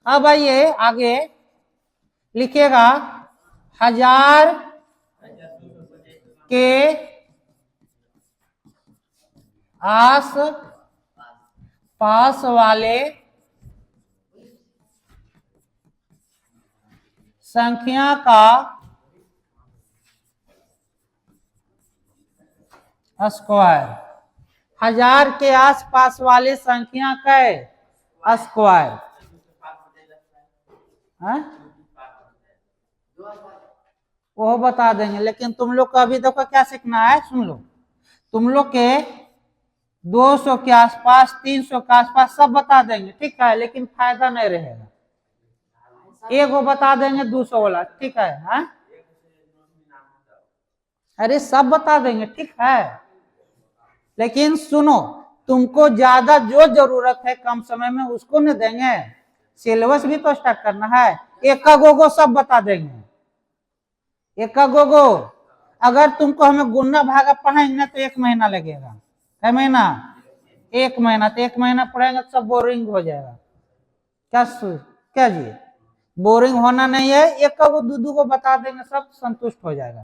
अब आइए आगे लिखिएगा 1000 के आस पास वाले संख्या का स्क्वायर। 1000 के आसपास वाले संख्या का स्क्वायर। वो बता देंगे, लेकिन तुम लोग को अभी देखो क्या सीखना है, सुन लो। तुम लोग के 200 के आसपास, 300 के आसपास सब बता देंगे, ठीक है, लेकिन फायदा नहीं रहेगा। एक वो बता देंगे 200 वाला, ठीक है, हाँ? अरे सब बता देंगे, ठीक है, लेकिन सुनो, तुमको ज्यादा जो जरूरत है कम समय में उसको न देंगे, सिलेबस भी तो स्टार्ट करना है। एक का गोगो सब बता देंगे, एक का गोगो। अगर तुमको हमें गुना भागा पढ़ाएंगे तो 1 महीना लगेगा, है महीना, 1 महीना, तो 1 महीना पढ़ेंगे तो सब बोरिंग हो जाएगा। क्या जी, बोरिंग होना नहीं है, एक का दू को बता देंगे, सब संतुष्ट हो जाएगा।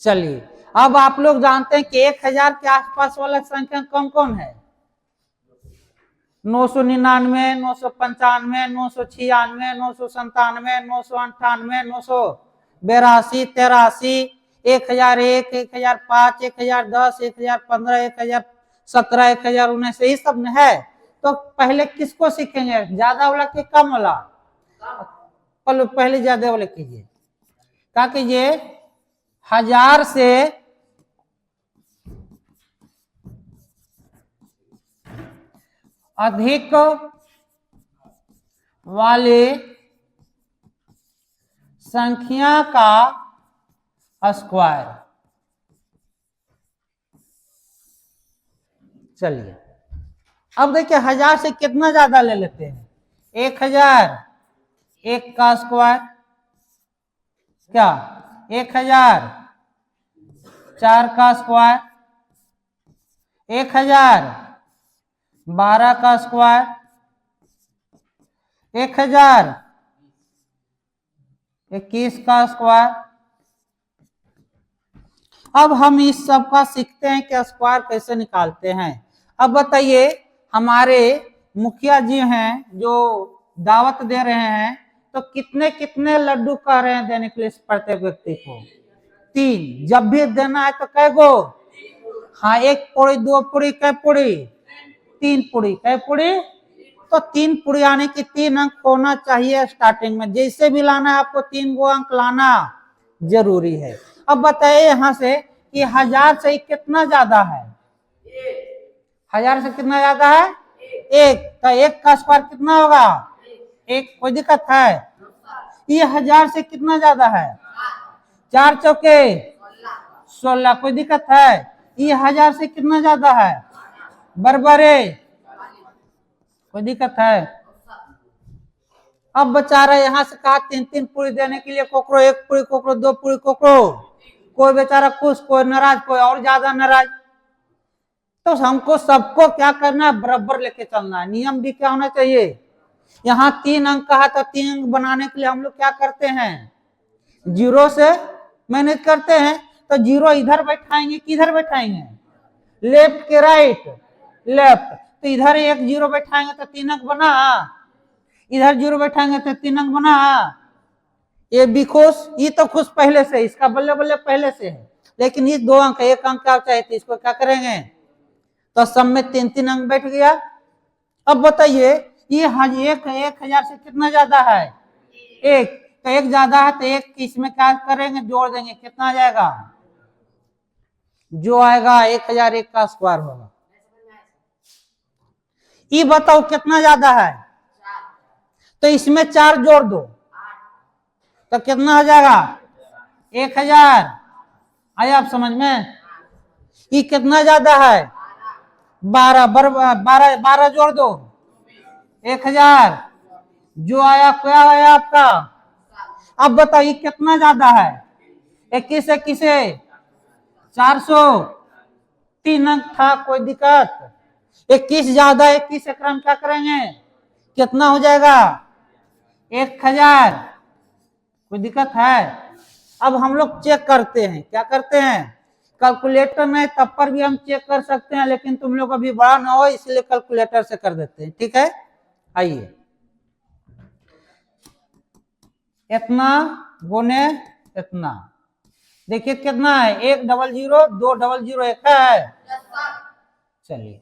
चलिए, अब आप लोग जानते हैं कि 1000 के आसपास वाला संख्या कौन कौन है? 999, 995, 996, 997, 998, 982, 83, 1001, 1005, 1010, 1015, 1017, 1019, यही सब न है। तो पहले किसको सीखेंगे, ज्यादा वाला कि कम वाला? पहले ज्यादा वाले कीजिए, क्या कीजिए? 1000 से अधिक वाले संख्या का स्क्वायर। चलिए, अब देखिए 1000 से कितना ज्यादा ले लेते हैं? 1000, 1 का स्क्वायर, क्या 1000, 4 का स्क्वायर, 1000, 12 का स्क्वायर, 1000, 21 का स्क्वायर। अब हम इस सब का सीखते हैं कि स्क्वायर कैसे निकालते हैं। अब बताइए, हमारे मुखिया जी हैं जो दावत दे रहे हैं, तो कितने कितने लड्डू कह रहे हैं देने के लिए प्रत्येक व्यक्ति को? 3। जब भी देना है तो कै गो? हाँ, 1 पूरी, 2 पूरी, कै पूरी? 3 पूरी, कै पूरी? तो 3 पूरी आने की 3 अंक होना चाहिए स्टार्टिंग में, जैसे भी लाना है आपको 3 गो अंक लाना जरूरी है। अब बताइए यहाँ से कि 1000 से कितना ज्यादा है? 1000 से कितना ज्यादा है? 1। तो 1 का स्क्वायर कितना होगा? 1। कोई दिक्कत है? ये 1000 से कितना ज्यादा है? 4 चौके 16। कोई दिक्कत है? ये 1000 से कितना ज्यादा है? बरबरे। कोई दिक्कत है? अब बेचारा यहाँ से कहा 3 पूरी देने के लिए, कोकरो 1 पूरी, कोकरो 2 पूरी, कोकरो कोई बेचारा खुश, कोई नाराज, कोई और ज्यादा नाराज। तो हमको सबको क्या करना है? बराबर लेके चलना है। नियम भी क्या होना चाहिए? यहाँ 3 अंक का है तो 3 अंक बनाने के लिए हम लोग क्या करते हैं? 0 से मैनेज करते हैं। तो 0 इधर बैठाएंगे, किधर बैठाएंगे? लेफ्ट के राइट? लेफ्ट। तो इधर 1 0 बैठाएंगे तो 3 अंक बना, इधर 0 बैठाएंगे तो 3 अंक बना। ये भी खुश, ये तो खुश पहले से, इसका बल्ले बल्ले पहले से है, लेकिन ये 2 अंक, 1 अंक क्या चाहिए? इसको क्या करेंगे? तो सब में 3 अंक बैठ गया। अब बताइए, ये 1000 से कितना ज्यादा है? 1। तो 1 ज्यादा है तो 1 इसमें क्या करेंगे? जोड़ देंगे, कितना आ जाएगा? जो आएगा 1001 का स्क्वायर होगा। ये बताओ कितना ज्यादा है? तो इसमें 4 जोड़ दो तो कितना हो जाएगा? 1000। आया आप समझ में? ये कितना ज्यादा है? 12 जोड़ दो 1000, जो आया क्या आया आपका? अब बताइए कितना ज्यादा है? 21 21 400, 3 अंक था, कोई दिक्कत? 21 ज्यादा 21 एक हम क्या करेंगे, कितना हो जाएगा 1000। कोई दिक्कत है? अब हम लोग चेक करते हैं, क्या करते हैं, कैलकुलेटर में तब पर भी हम चेक कर सकते हैं, लेकिन तुम लोग अभी बड़ा ना हो इसलिए कैलकुलेटर से कर देते हैं। ठीक है, आइए, इतना गुने इतना, देखिए कितना है, 100, 200, एक है, चलिए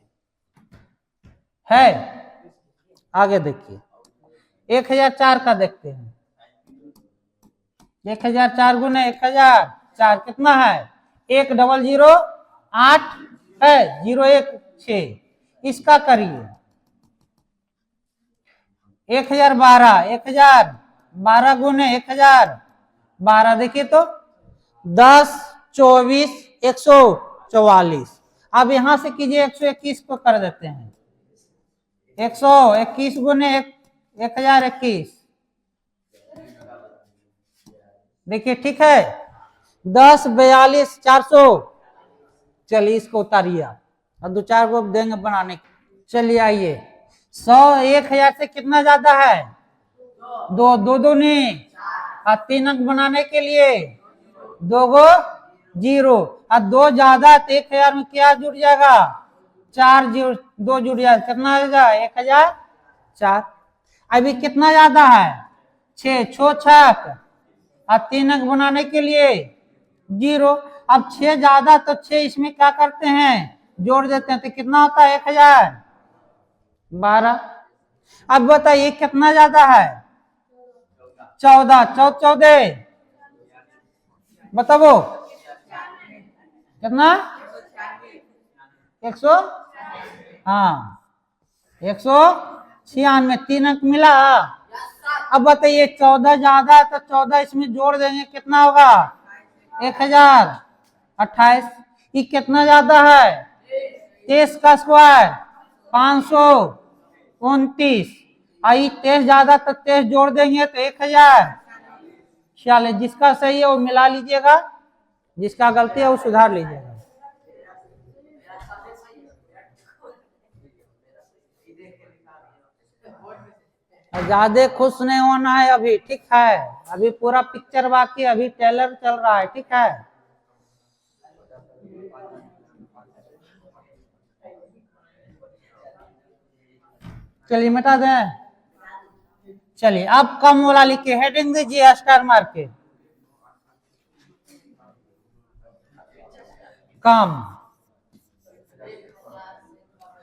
है। आगे देखिए 1004 का देखते हैं, 1004 गुने 1004 कितना है, 10008 है, 016, इसका करिए 1012 गुने 1012, देखिए तो 10, 24, 144। अब यहां से कीजिए 121 को कर देते हैं, 121 गुने 1021, देखिए ठीक है, 10, 42, 400। चलिए इसको उतारिए आप, और 2-4 को देंगे बनाने। चलिए आइए, 100 1000 से कितना ज्यादा है, दो दूनी, और 3 अंक बनाने के लिए 2 गो 0, और 2 ज्यादा तो 1000 में क्या जुड़ जाएगा, 4 2 जुड़ जाएगा, कितना आ जाएगा 1004। अभी कितना ज्यादा है, 6 6 और 3 अंक बनाने के लिए 0। अब 6 ज्यादा तो 6 इसमें क्या करते हैं, जोड़ देते हैं, तो कितना होता है 1012। अब बताइए कितना ज्यादा है, 14, 14 बताओ कितना, 100, हाँ 196, 3 अंक मिला। अब बताइए 14 ज्यादा तो 14 इसमें जोड़ देंगे, कितना होगा 1028। ये कितना ज्यादा है, 23 का स्क्वायर 529, आई 23 ज्यादा तो 23 जोड़ देंगे तो 1046। जिसका सही है वो मिला लीजिएगा, जिसका गलती है वो सुधार लीजिएगा। ज्यादा खुश नहीं होना है अभी, ठीक है, अभी पूरा पिक्चर बाकी, अभी ट्रेलर चल रहा है, ठीक है। चलिए मिटा दें, चलिए अब कम वाला लिखिए, हेडिंग दीजिए स्टार मार के, कम,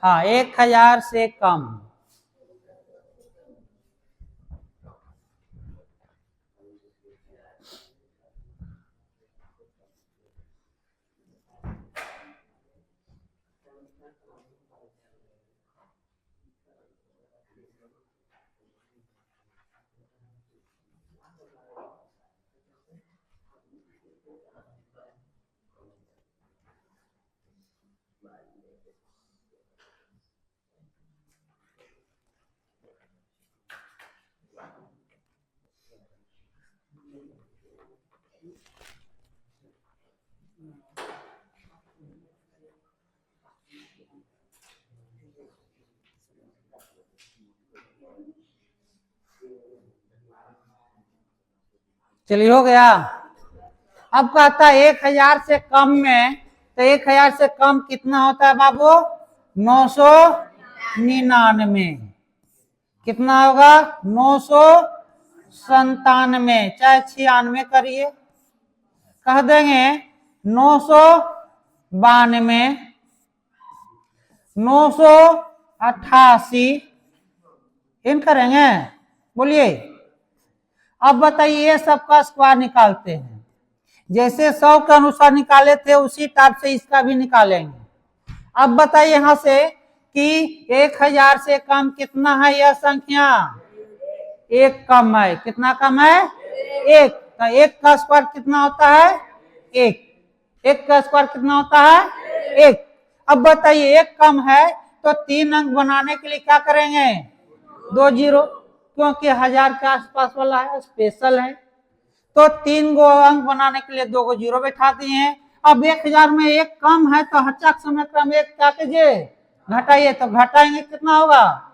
हाँ 1000 से कम। चलिए हो गया। अब कहता है 1000 से कम में, तो 1000 से कम कितना होता है बाबू, 999। कितना होगा 997, चाहे 96 करिए, कह देंगे 992, 988 इन करेंगे, बोलिए। अब बताइए ये सबका स्क्वायर निकालते हैं, जैसे 100 के अनुसार निकाले थे उसी टाइप से इसका भी निकालेंगे। अब बताइए यहां से कि 1000 से कम कितना है यह संख्या, एक कम है, कितना कम है, एक, तो एक का स्क्वायर कितना होता है, एक का स्क्वायर कितना होता है, एक। अब बताइए एक कम है तो 3 अंक बनाने के लिए क्या करेंगे, 2 0, क्योंकि 1000 के आसपास वाला है, स्पेशल है, तो 3 गो अंक बनाने के लिए 2 गो 0 बैठा दिए हैं। अब 1000 में एक कम है तो हच्चा समय क्रम एक क्या कीजिए घटाइए तो घटाएंगे कितना होगा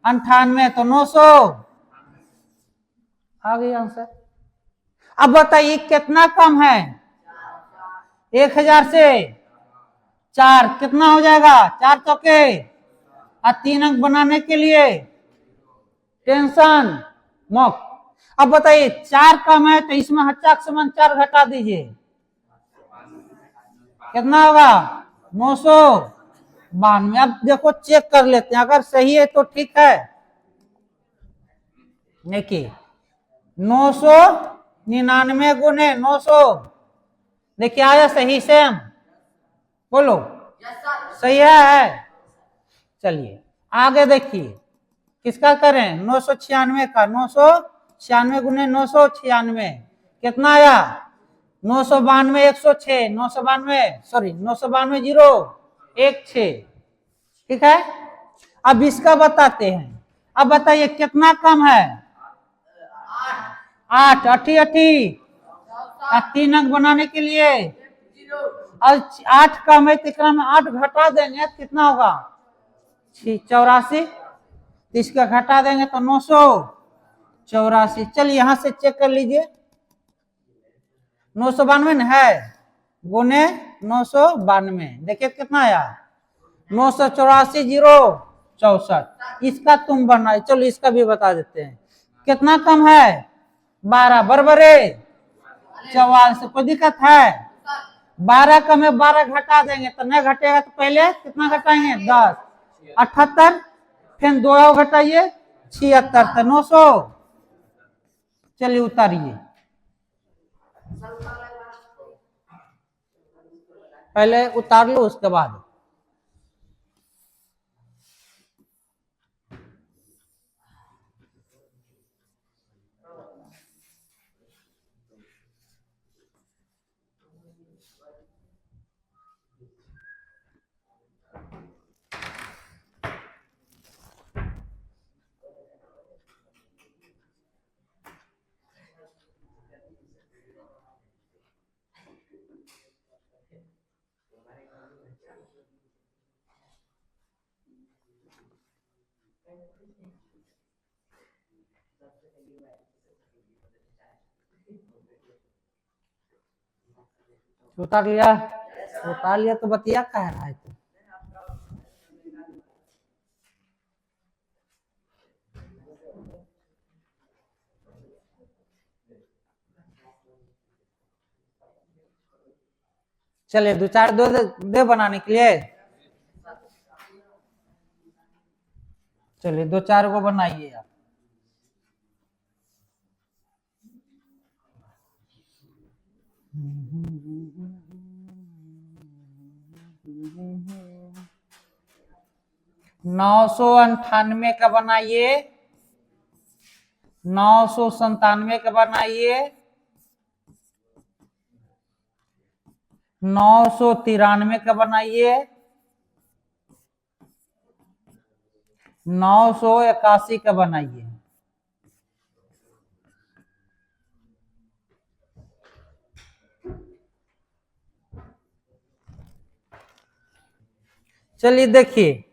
98, तो 900 आ गया आंसर। अब बताइए कितना कम है 1000 से 4, कितना हो जाएगा 4 चौके और 3 अंक बनाने के लिए टेंशन मुक्त। अब बताइए 4 कम है तो इसमें हच्चाक समान 4 घटा दीजिए, कितना होगा 992। अब देखो चेक कर लेते हैं, अगर सही है तो ठीक है। देखिए 999 गुने 900, देखिए आया सही से, बोलो सही है। चलिए आगे देखिए किसका करें 996 का, 996 गुने 996 कितना आया 992 106, 992 सॉरी 992 016, ठीक है। अब इसका बताते हैं। अब बताइए कितना कम है 8, 88 और 3 अंक बनाने के लिए और 8 कम है तो में 8 घटा देंगे कितना होगा 84, इसका घटा देंगे तो 984। चलिए यहां से चेक कर लीजिए 992 है गुने 992, देखिए कितना आया 984 064। इसका तुम बनाए, चलो इसका भी बता देते हैं कितना कम है 12 बरबरे 44, कोई दिक्कत है 12 कम है 12 घटा देंगे तो नहीं घटेगा तो पहले कितना घटाएंगे 10, 78 फिर 2 घटाइए 76 तो 900। चलिए उतारिए, पहले उतार लो उसके बाद। उतार लिया, उतार लिया तो बतिया कह रहा है तो। चलिए 2 4 दे बनाने के लिए, चलिए 2 4 को बनाइए आप। नौ सौ 98 का बनाइए, 997 का बनाइए, 993 का बनाइए, 981 का बनाइए। चलिए देखिए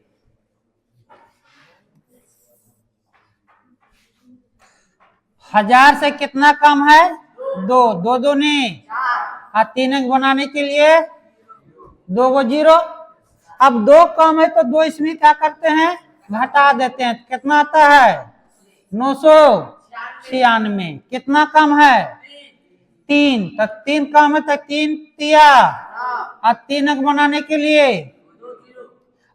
1000 से कितना कम है 2, 2 दूनी और 3 अंक बनाने के लिए 2 गो 0। अब 2 कम है तो 2 इसमें क्या करते हैं घटा देते हैं, कितना आता है 996। कितना कम है 3, तो 3 कम है तो 3 तिया और 3 अंक बनाने के लिए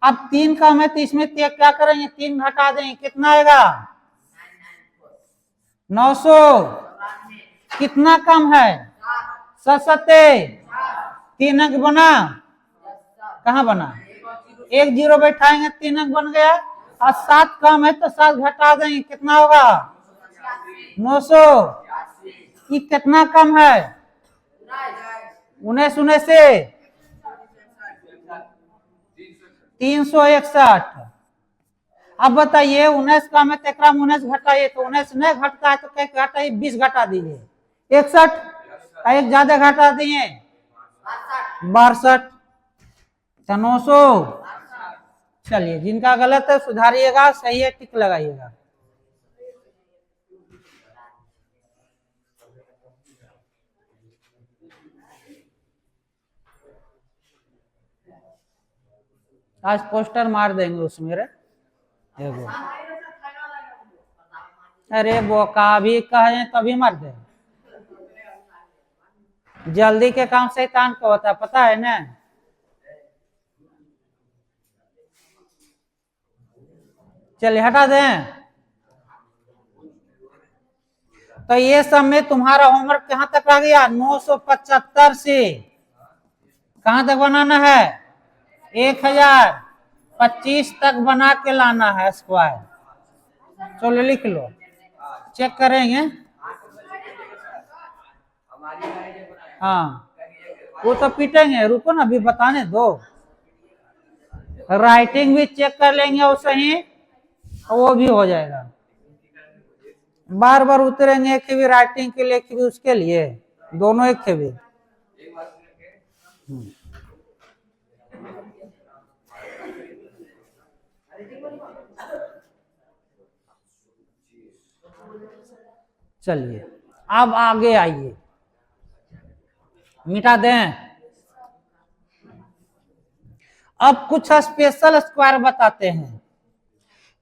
अब 3 कम है तो इसमें क्या करेंगे 3 घटा देंगे, कितना आएगा 900। कितना कम है 7 3 अंक बना, कहाँ बना 1 0 बैठाएंगे 3 अंक बन गया और 7 कम है तो 7 घटा देंगे, कितना होगा 900। ये कितना कम है 19 से 361। अब बताइए 19 कम है तो 19 घटाइए, तो 19 नहीं घटता है तो क्या घटाइए 20 घटा दीजिए 61, एक ज्यादा घटा दिए 62, 900 चलिए, जिनका गलत है सुधारिएगा, सही है टिक लगाइएगा। आज पोस्टर मार देंगे उसमें रे। अरे वो का भी कहे तभी मार दे। जल्दी के काम शैतान का होता है, पता है ना। चलिए हटा दें। तो ये सब में तुम्हारा होमवर्क कहाँ तक रह गया? 975 से कहाँ तक बनाना है? 1025 तक बना के लाना है स्क्वायर। चलो लिख लो, चेक करेंगे। हाँ वो तो पीटेंगे, रुको ना अभी बताने दो। राइटिंग भी चेक कर लेंगे और सही, वो भी हो जाएगा। बार बार उतरेंगे, एक भी राइटिंग के लिए, एक भी उसके लिए, दोनों एक भी। चलिए अब आगे आइए, मिटा दें। अब कुछ स्पेशल स्क्वायर बताते हैं।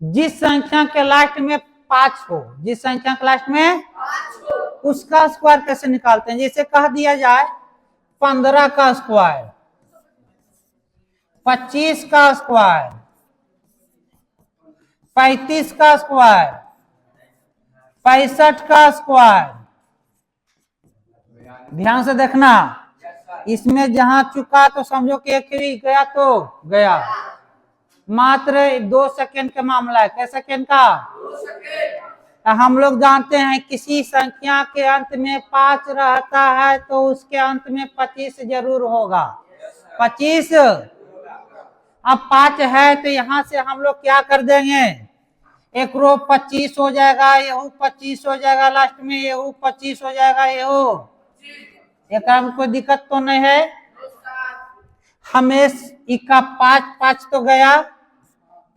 जिस संख्या के लास्ट में 5 हो, जिस संख्या के लास्ट में 5 हो, उसका स्क्वायर कैसे निकालते हैं? जैसे कह दिया जाए 15 का स्क्वायर, 25 का स्क्वायर, 35 का स्क्वायर, 65 का स्क्वायर। ध्यान से देखना, इसमें जहां चुका तो समझो कि एक ही गया तो गया। मात्र 2 सेकेंड का मामला है। कैसे सेकेंड का? 2 सेकेंड। हम लोग जानते हैं किसी संख्या के अंत में 5 रहता है तो उसके अंत में 25 जरूर होगा। 25। अब 5 है तो यहां से हम लोग क्या कर देंगे? एक रो 25 हो जाएगा, यहू 25 हो जाएगा, लास्ट में यहू 25 हो जाएगा, यहू। एक कोई दिक्कत तो नहीं है? हमें इक्का 5 तो गया,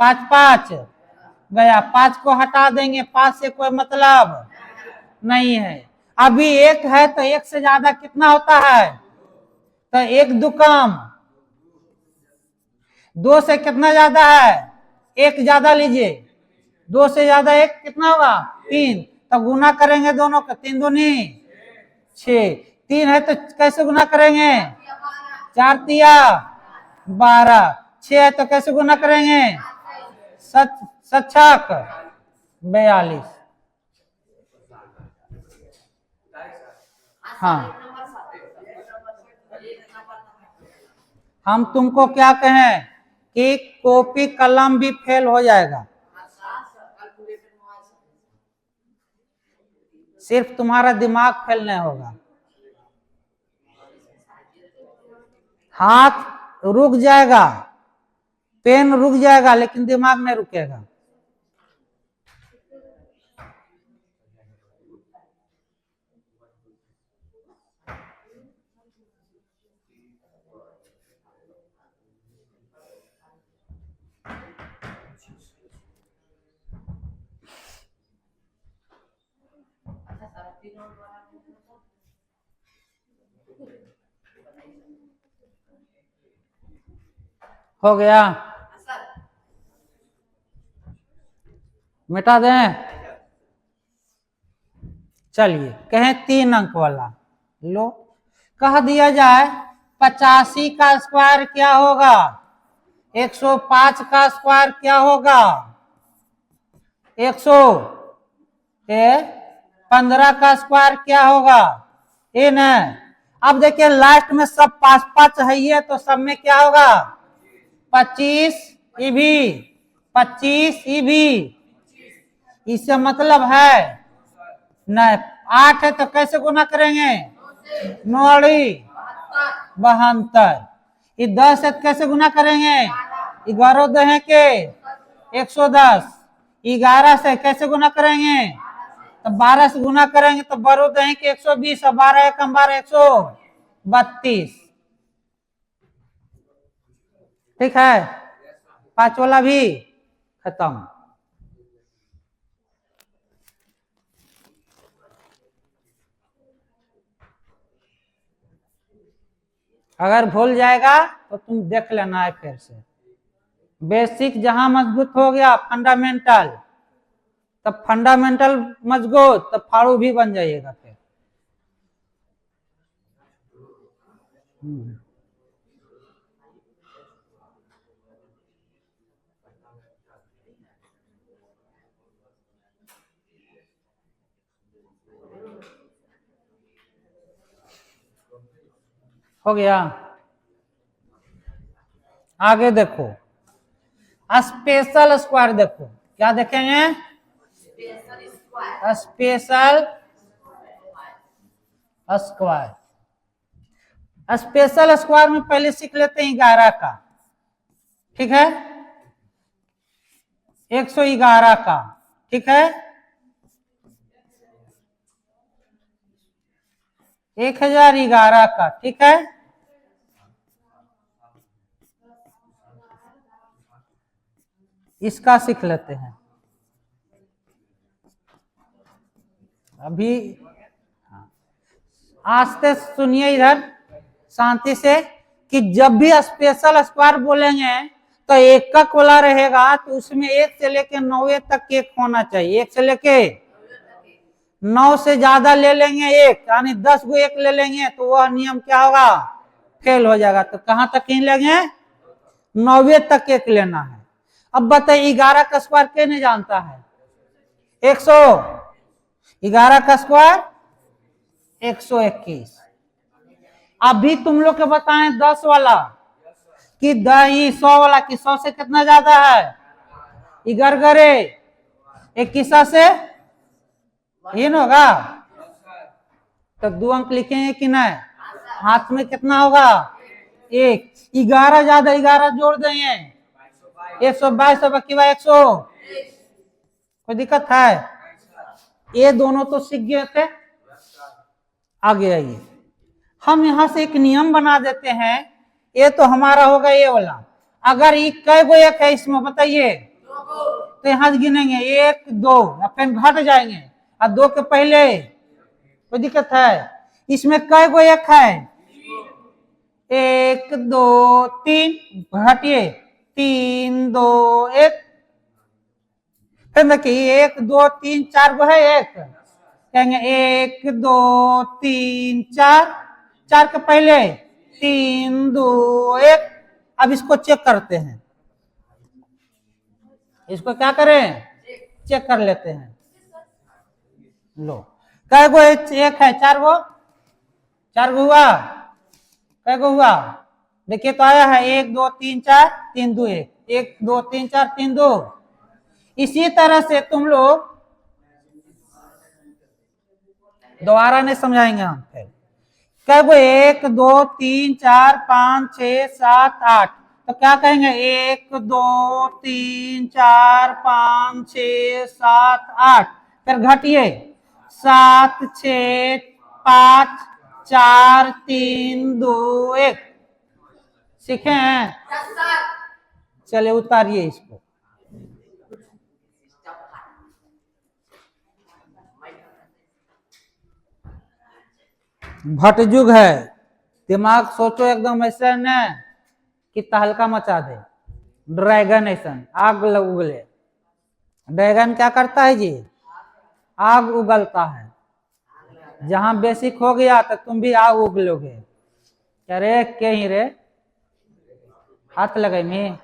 5 गया, 5 को हटा देंगे, 5 से कोई मतलब नहीं है। अभी 1 है तो 1 से ज्यादा कितना होता है? तो 1 दुकम, 2 से कितना ज्यादा है? 1 ज्यादा लीजिए, 2 से ज्यादा 1 कितना होगा? 3। तो गुना करेंगे दोनों का, 3 दूनी 6, 3 है तो कैसे गुना करेंगे? 4 तिया 12, 6 है तो कैसे गुना करेंगे? 7 42। हाँ, हम तुमको क्या कहें कि कॉपी कलम भी फेल हो जाएगा, सिर्फ तुम्हारा दिमाग फेल नहीं होगा। हाथ रुक जाएगा, पेन रुक जाएगा, लेकिन दिमाग नहीं रुकेगा। हो गया? मिटा दें? चलिए कहें 3 अंक वाला लो। कह दिया जाए 85 का स्क्वायर क्या होगा? 105 का स्क्वायर क्या होगा? 115 का स्क्वायर क्या होगा? ये न। अब देखिए लास्ट में सब 5 है ये, तो सब में क्या होगा? 25 ये भी, 25 ये भी। इससे मतलब है न 8 है तो कैसे गुना करेंगे? 9 72। ये 10 है तो कैसे गुना करेंगे? 11 दहे के 110। 11 से कैसे गुना करेंगे? तो 12 से गुना करेंगे तो 12 दहे के 120 और 12 एकम 12 132। ठीक है? 5 वाला भी खत्म। अगर भूल जाएगा तो तुम देख लेना है फिर से। बेसिक जहां मजबूत हो गया फंडामेंटल, तब फंडामेंटल मजबूत तब फाड़ू भी बन जाइएगा फिर। हो गया। आगे देखो स्पेशल स्क्वायर, देखो क्या देखेंगे, स्पेशल स्क्वायर। स्पेशल स्क्वायर में पहले सीख लेते हैं 11 का, ठीक है, 111 का, ठीक है, 1011 का, ठीक है। इसका सीख लेते हैं अभी। आज से सुनिए इधर शांति से कि जब भी स्पेशल स्क्वायर बोलेंगे तो एकक वाला रहेगा तो उसमें 1 से लेके 9 तक एक होना चाहिए। 1 से लेके 9 से ज्यादा ले लेंगे एक, यानी 10 को एक ले लेंगे तो वह नियम क्या होगा, फेल हो जाएगा। तो कहां तक ही लेंगे, 9 तक एक लेना है। अब बताइए 11 का स्क्वायर क्या नहीं जानता है, 111 का स्क्वायर 121। अभी तुम लोग के बताएं 10 वाला कि 100 वाला कि 100 से कितना ज्यादा है, 11 21 से ये ना होगा, तो 2 अंक लिखेंगे कि नहीं, हाथ में कितना होगा 1, 11 ज्यादा 11 जोड़ देंगे 122 और बाकी 100, कोई दिक्कत है, ये दोनों तो सीख गए थे। आगे आइए, हम यहां से एक नियम बना देते हैं, ये तो हमारा होगा ये वाला। अगर ये कै गो एक है इसमें बताइए, तो यहां से गिनेंगे 1 2 फिर घट जाएंगे और 2 के पहले, कोई दिक्कत है, इसमें कै गो एक है, 1 2 3 घटिए 3 2 1, फिर देखिए 1 2 3 4 गो है एक, कहेंगे 1 2 3 4, 4 के पहले 3 2 1। अब इसको चेक करते हैं, इसको क्या करें, चेक कर लेते हैं। लो कै गो एक है, 4 गो, 4 गो हुआ, कै गो हुआ, देखिए तो आया है 1 2 3 4 3 2 1, 1 2 3 4 3 2। इसी तरह से तुम लोग दोबारा नहीं समझाएंगे हम फिर, कै गो 1 2 3 4 5 6 7 8, तो क्या कहेंगे 1 2 3 4 5 6 7 8, फिर घटिए 7 6 5 4 3 2 1। सीखे हैं, चलिए उतारिए इसको। भटजुग है, दिमाग सोचो एकदम ऐसे न कि तहलका मचा दे, ड्रैगन ऐसा आग उगले। ड्रैगन क्या करता है जी, आग उगलता है। जहां बेसिक हो गया तो तुम भी आग उगलोगे। अरे के ही रे, हाथ लगे में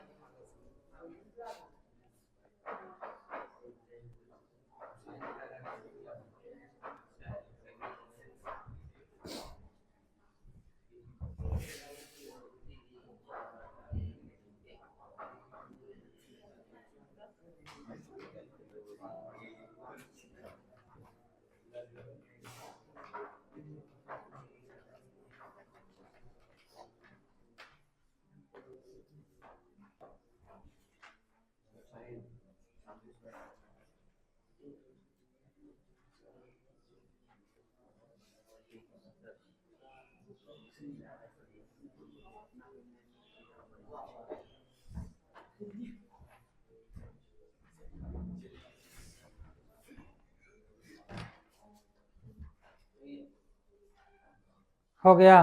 हो गया,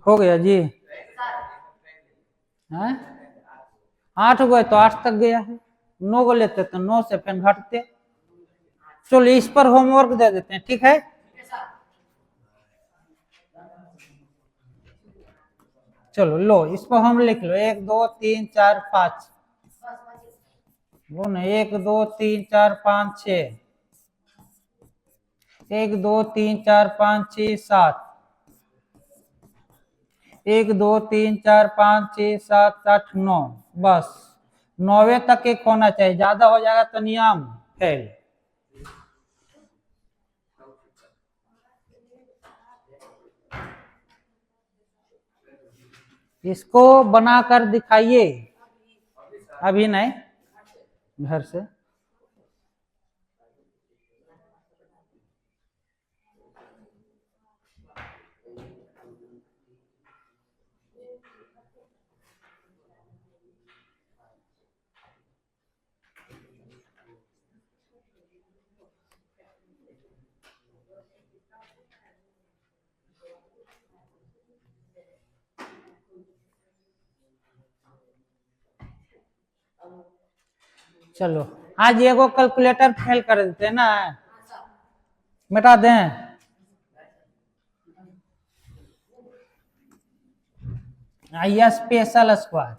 हो गया जी। हैं 8 गए तो 8 तक गया है, 9 को लेते तो 9 से फिर घटते। चलो इस पर होमवर्क दे देते हैं, ठीक है। चलो लो, इस पर हम लिख लो 1 2 3 4 5, वो ना 1 2 3 4 5 6, 1 2 3 4 5 6 7, 1 2 3 4 5 6 7 8 9, बस 9वें तक एक होना चाहिए, ज्यादा हो जाएगा तो नियम फेल। इसको बनाकर दिखाइए, अभी नहीं, घर से। चलो आज एगो कैलकुलेटर फेल कर देते हैं ना, मिटा दें। आइए स्पेशल स्क्वायर,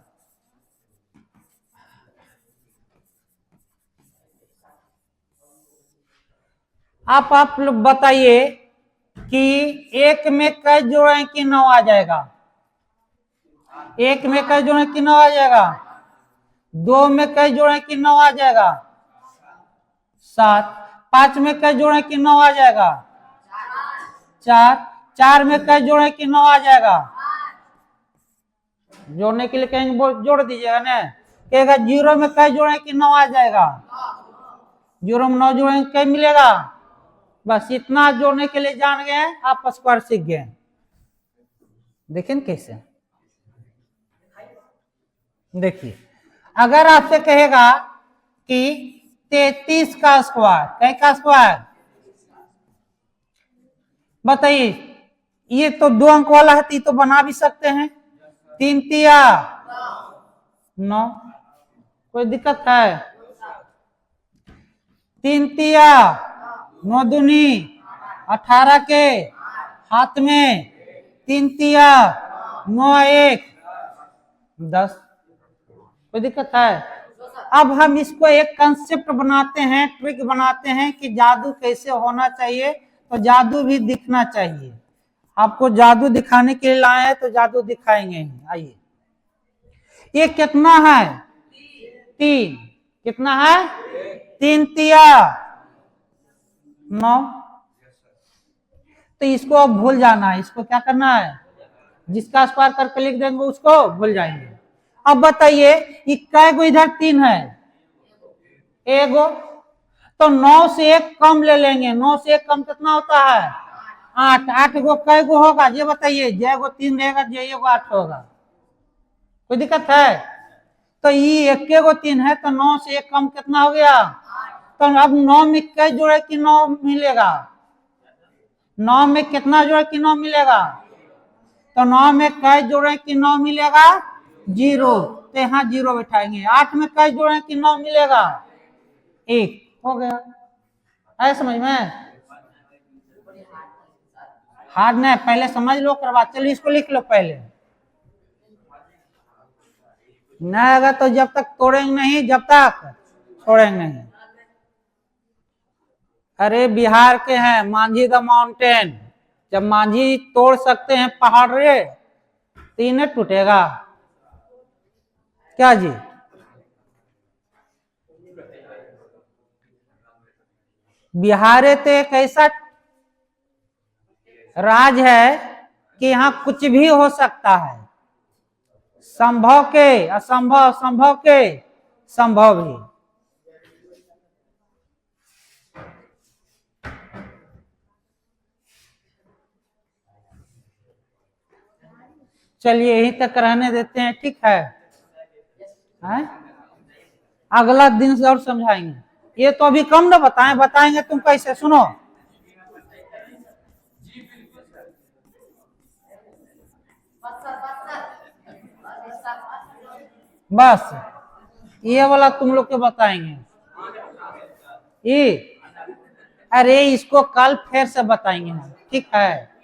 आप लोग बताइए कि 1 में कई जोड़े कि 9 आ जाएगा, 1 में कई जोड़े कि 9 आ जाएगा, 2 में कई जोड़े कि 9 आ जाएगा, 7, 5 में कई जोड़े कि 9 आ जाएगा, 4, 4 में कई जोड़े कि 9 आ जाएगा। जोड़ने के लिए कहेंगे वो जोड़ दीजिएगा ना, कहेगा 0 में कई जोड़े कि 9 आ जाएगा, 0 में 9 जोड़े कई मिलेगा। बस इतना जोड़ने के लिए जान गए, आप स्क्वायर सीख गए। देखिए कैसे, देखिए अगर आपसे कहेगा कि 33 का स्क्वायर, कई का स्क्वायर बताइए, ये तो 2 अंक वाला है तो बना भी सकते हैं, 3 तिया 9, कोई दिक्कत है? 3 तिया 9 दूनी 18 के हाथ में, 3 तिया 9 1 10, कोई दिक्कत है? अब हम इसको एक कंसेप्ट बनाते हैं, ट्रिक बनाते हैं कि जादू कैसे होना चाहिए, तो जादू भी दिखना चाहिए। आपको जादू दिखाने के लिए लाए हैं तो जादू दिखाएंगे। आइए, ये कितना है? 3, कितना है? 3 तिया 9, तो इसको अब भूल जाना है, इसको क्या करना है, जिसका स्क्वायर करके लिख देंगे उसको भूल जाएंगे। अब बताइए कै गो इधर 3 है, एगो, तो 9 से 1 कम ले लेंगे, 9 से 1 कम कितना होता है? 8, 8 गो कै गो होगा ये बताइए, जय गो 3 रहेगा जय गो 8 होगा, कोई दिक्कत है? तो ये 1 गो 3 है तो 9 से 1 कम कितना हो गया? तो अब 9 में कै जोड़े कि 9 मिलेगा, 9 में कितना जोड़े कि 9 मिलेगा? तो 9 में कै जोड़े कि 9 मिलेगा? 0, तो यहाँ 0 बैठाएंगे। 8 में कै जोड़े कि 9 मिलेगा? 1, हो गया। है समझ में? हार्ड नहीं, पहले समझ लो करवा, चलिए इसको लिख लो पहले। नहीं अगर तो जब तक तोड़ेंगे नहीं, जब तक छोड़ेंगे नहीं। अरे बिहार के हैं, मांझी द माउंटेन, जब मांझी तोड़ सकते हैं पहाड़ रे, तो इन्हें टूटेगा क्या जी? बिहार तो एक ऐसा राज है कि यहाँ कुछ भी हो सकता है, संभव के असंभव, संभव के संभव भी। चलिए यहीं तक रहने देते हैं, ठीक है? अगला दिन से और समझाएंगे। ये तो अभी कम ना बताएं, बताएंगे तुम कैसे? सुनो, बस ये वाला तुम लोग के बताएंगे। ये अरे इसको कल फिर से बताएंगे हम, ठीक है।